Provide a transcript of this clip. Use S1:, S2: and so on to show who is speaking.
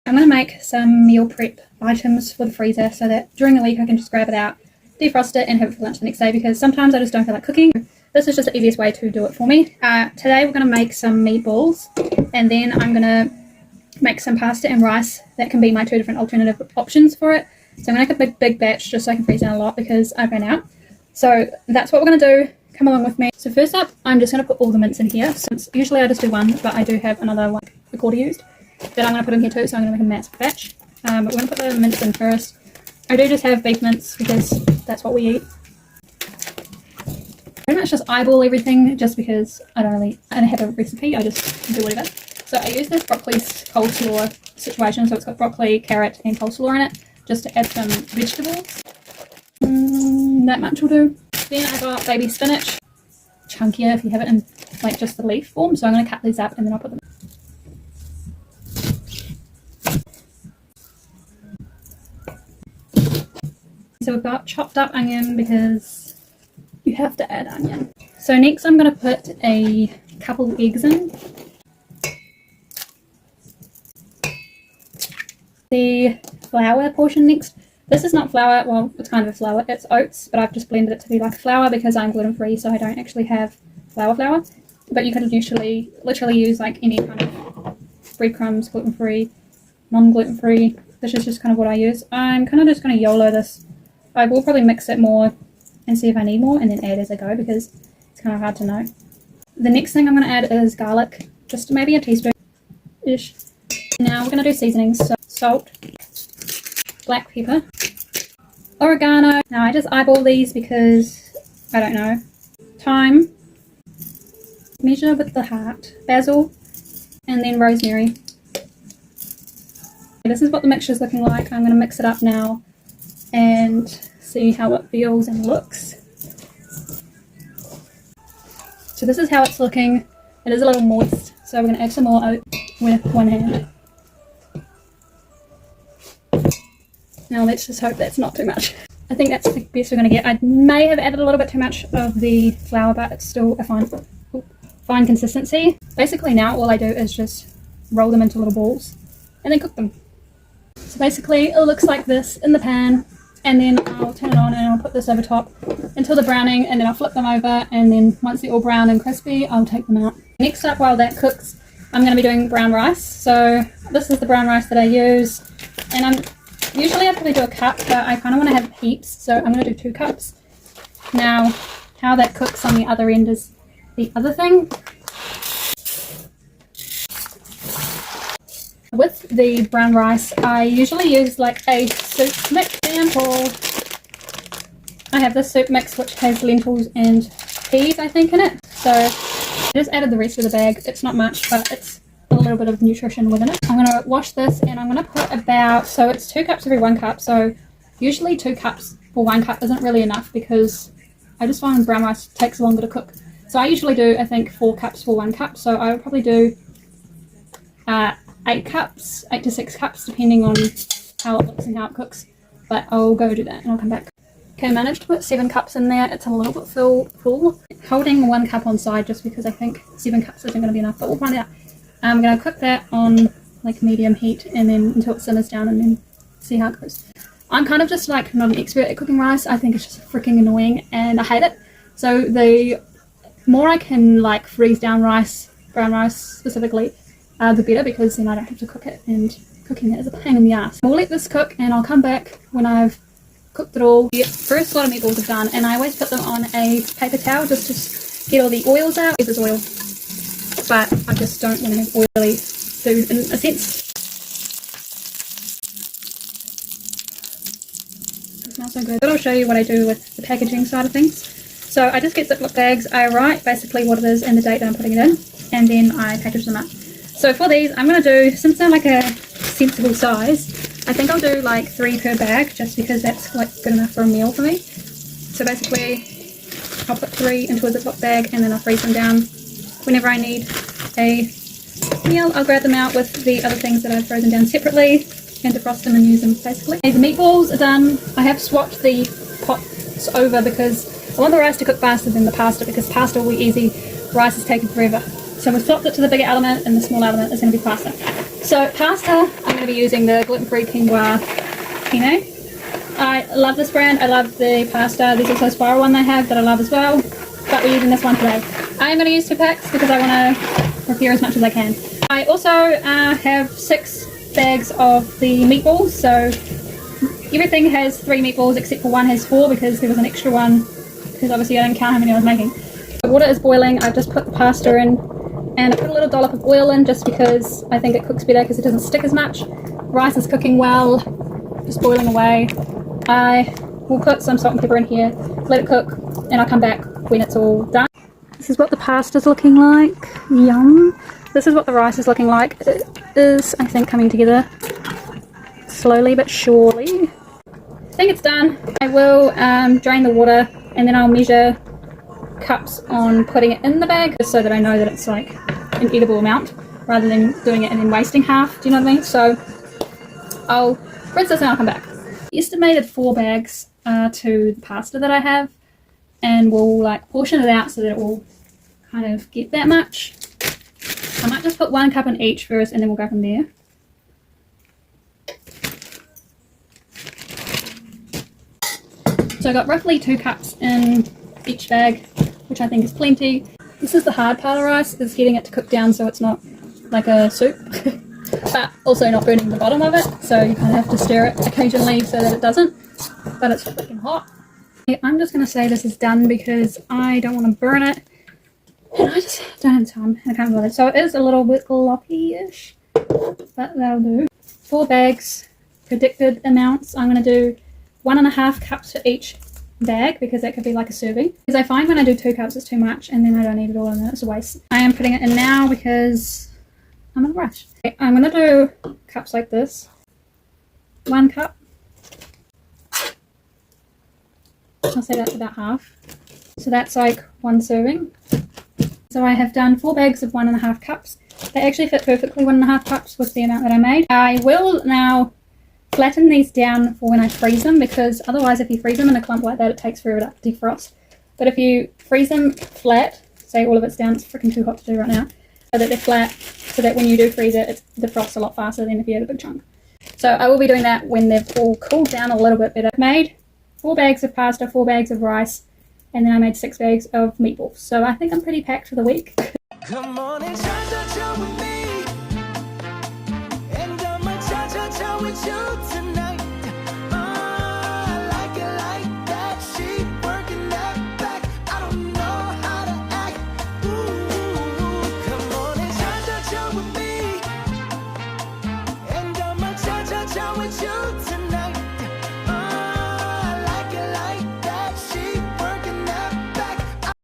S1: I'm going to make some meal prep items for the freezer so that during the week I can just grab it out, defrost it and have it for lunch the next day, because sometimes I just don't feel like cooking. This is just the easiest way to do it for me. Today we're going to make some meatballs, and then I'm going to make some pasta and rice. That can be my 2 different alternative options for it. So I'm going to make a big batch just so I can freeze down a lot because I've ran out. So that's what we're going to do. Come along with me. So first up, I'm just going to put all the mince in here. Since usually I just do one, but I do have another one, a quarter used, that I'm going to put in here too. So I'm going to make a massive batch. But we're going to put the mince in first. I do just have beef mince because that's what we eat. Pretty much just eyeball everything just because I don't have a recipe. I just do whatever. So I use this broccoli coleslaw situation. So it's got broccoli, carrot, and coleslaw in it, just to add some vegetables. That much will do. Then I got baby spinach, chunkier if you have it in like just the leaf form. So I'm going to cut these up and then I'll put them. So we've got chopped up onion because you have to add onion. So next I'm going to put a couple eggs in. The flour portion next. This is not flour, well, it's kind of a flour, it's oats, but I've just blended it to be like a flour because I'm gluten-free, so I don't actually have flour. But you could literally use like any kind of breadcrumbs, gluten-free, non-gluten-free. This is just kind of what I use. I'm kind of just going to YOLO this. I will probably mix it more and see if I need more and then add as I go because it's kind of hard to know. The next thing I'm going to add is garlic, just maybe a teaspoon-ish. Now we're going to do seasonings, so salt, black pepper, oregano. Now I just eyeball these because I don't know. Thyme, measure with the heart, basil, and then rosemary. This is what the mixture is looking like. I'm going to mix it up now and see how it feels and looks. So this is how it's looking. It is a little moist, so we're going to add some more oat with one hand. Now let's just hope that's not too much. I think that's the best we're going to get. I may have added a little bit too much of the flour, but it's still a fine consistency. Basically now all I do is just roll them into little balls and then cook them. So basically it looks like this in the pan, and then I'll turn it on and I'll put this over top until they're browning, and then I'll flip them over, and then once they're all brown and crispy I'll take them out. Next up, while that cooks, I'm going to be doing brown rice. So this is the brown rice that I use, and usually I probably do a cup, but I kind of want to have heaps, so I'm going to do 2 cups. Now, how that cooks on the other end is the other thing. With the brown rice, I usually use like a soup mix. Example, I have this soup mix which has lentils and peas, I think, in it. So I just added the rest of the bag. It's not much, but it's a little bit of nutrition within it. I'm going to wash this, and I'm going to put about, so it's 2 cups every 1 cup. So usually 2 cups for 1 cup isn't really enough because I just find brown rice takes longer to cook. So I usually do, I think, 4 cups for 1 cup. So I would probably do 8 to 6 cups, depending on how it looks and how it cooks. But I'll go do that and I'll come back. Okay, I managed to put 7 cups in there. It's a little bit full. Holding 1 cup on side just because I think 7 cups isn't going to be enough, but we'll find out. I'm going to cook that on like medium heat and then until it simmers down, and then see how it goes. I'm kind of just like not an expert at cooking rice. I think it's just freaking annoying and I hate it. So the more I can like freeze down rice, brown rice specifically, the better, because then I don't have to cook it, and cooking it is a pain in the ass. We'll let this cook and I'll come back when I've cooked it all. The first lot of meatballs are done, and I always put them on a paper towel just to get all the oils out. There's oil, but I just don't want to have oily food in a sense. It smells so good. But I'll show you what I do with the packaging side of things. So I just get Ziploc bags. I write basically what it is and the date that I'm putting it in, and then I package them up. So for these, I'm going to do, since they're like a sensible size, I think I'll do like 3 per bag, just because that's like good enough for a meal for me. So basically, I'll put 3 into a Ziploc bag, and then I'll freeze them down. Whenever I need a meal, I'll grab them out with the other things that I've frozen down separately and defrost them and use them basically. Okay, the meatballs are done. I have swapped the pots over because I want the rice to cook faster than the pasta, because pasta will be easy, rice is taking forever. So we've swapped it to the bigger element, and the small element is going to be faster. So pasta, I'm going to be using the gluten-free quinoa penne. I love this brand. I love the pasta. There's also a spiral one they have that I love as well. But we're using this one today. I am going to use 2 packs because I want to prepare as much as I can. I also have 6 bags of the meatballs. So everything has 3 meatballs except for one has 4 because there was an extra one. Because obviously I didn't count how many I was making. The water is boiling. I've just put the pasta in. And I put a little dollop of oil in just because I think it cooks better because it doesn't stick as much. Rice is cooking well. Just boiling away. I will put some salt and pepper in here, let it cook, and I'll come back when it's all done. This is what the pasta's looking like. Yum. This is what the rice is looking like. It is, I think, coming together slowly but surely. I think it's done. I will drain the water and then I'll measure cups on putting it in the bag just so that I know that it's like an edible amount rather than doing it and then wasting half. Do you know what I mean? So I'll rinse this and I'll come back. Estimated 4 bags to the pasta that I have, and we'll like portion it out so that it will kind of get that much. I might just put 1 cup in each first and then we'll go from there. So I got roughly 2 cups in each bag, which I think is plenty. This is the hard part of rice, is getting it to cook down so it's not like a soup. But also not burning the bottom of it, so you kind of have to stir it occasionally so that it doesn't, but it's freaking hot. I'm just going to say this is done because I don't want to burn it, and I just don't have time, and I can't bother. So it is a little bit gloppy-ish, but that'll do. 4 bags, predicted amounts. I'm going to do 1.5 cups for each bag because that could be like a serving. Because I find when I do 2 cups it's too much, and then I don't eat it all, and then it's a waste. I am putting it in now because I'm in a rush. Okay, I'm going to do cups like this. 1 cup. I'll say that's about half. So that's like 1 serving. So I have done 4 bags of 1.5 cups. They actually fit perfectly 1.5 cups with the amount that I made. I will now flatten these down for when I freeze them, because otherwise if you freeze them in a clump like that it takes forever to defrost. But if you freeze them flat, say all of it's down, it's freaking too hot to do right now, so that they're flat, so that when you do freeze it, it defrosts a lot faster than if you had a big chunk. So I will be doing that when they've all cooled down a little bit better. I made 4 bags of pasta, 4 bags of rice, and then I made 6 bags of meatballs. So I think I'm pretty packed for the week. Come on and cha-cha-cha with me, and I'ma cha-cha-cha with you tonight. I like it like that, she working that back, I don't know how to act. Ooh, come on and cha-cha-cha with me, and I'ma cha-cha-cha with you tonight.